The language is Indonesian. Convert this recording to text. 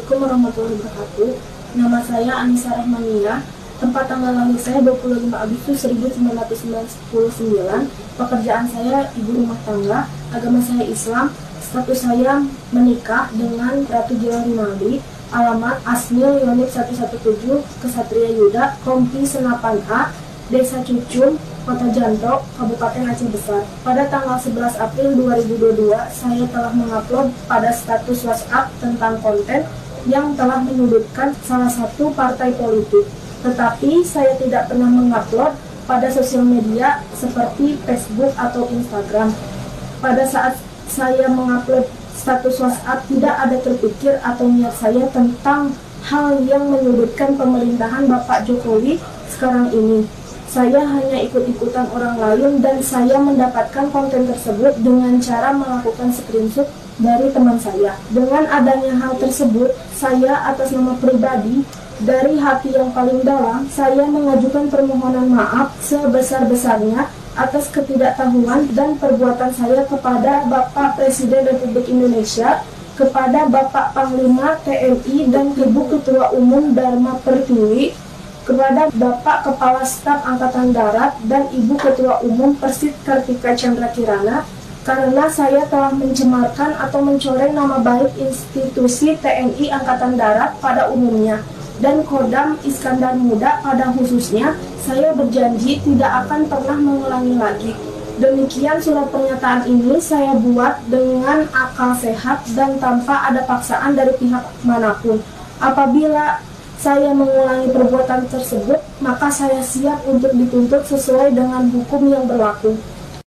Assalamualaikum warahmatullahi wabarakatuh. Nama saya Anissa Rahmania. Tempat tanggal lahir saya 25 Agustus 1999. Pekerjaan saya ibu rumah tangga. Agama saya Islam. Status saya menikah dengan Ratu Jiwa Rinaldi. Alamat Asmil Unit 117 Kesatria Yuda, Kompi Senapan A, Desa Cucum, Kota Jantok, Kabupaten Aceh Besar. Pada tanggal 11 April 2022, saya telah mengupload pada status WhatsApp tentang konten yang telah menyudutkan salah satu partai politik. Tetapi saya tidak pernah mengupload pada sosial media seperti Facebook atau Instagram. Pada saat saya mengupload status WhatsApp, tidak ada terpikir atau niat saya tentang hal yang menyudutkan pemerintahan Bapak Jokowi sekarang ini. Saya hanya ikut-ikutan orang lain dan saya mendapatkan konten tersebut dengan cara melakukan screenshot dari teman saya. Dengan adanya hal tersebut, saya atas nama pribadi, dari hati yang paling dalam, saya mengajukan permohonan maaf sebesar-besarnya atas ketidaktahuan dan perbuatan saya kepada Bapak Presiden Republik Indonesia, kepada Bapak Panglima TNI dan Ibu Ketua Umum Dharma Pertiwi, kepada Bapak Kepala Staf Angkatan Darat dan Ibu Ketua Umum Persit Kartika Chandra Kirana, karena saya telah mencemarkan atau mencoreng nama baik institusi TNI Angkatan Darat pada umumnya dan Kodam Iskandar Muda pada khususnya. Saya berjanji tidak akan pernah mengulangi lagi. Demikian surat pernyataan ini saya buat dengan akal sehat dan tanpa ada paksaan dari pihak manapun. Apabila saya mengulangi perbuatan tersebut, maka saya siap untuk dituntut sesuai dengan hukum yang berlaku.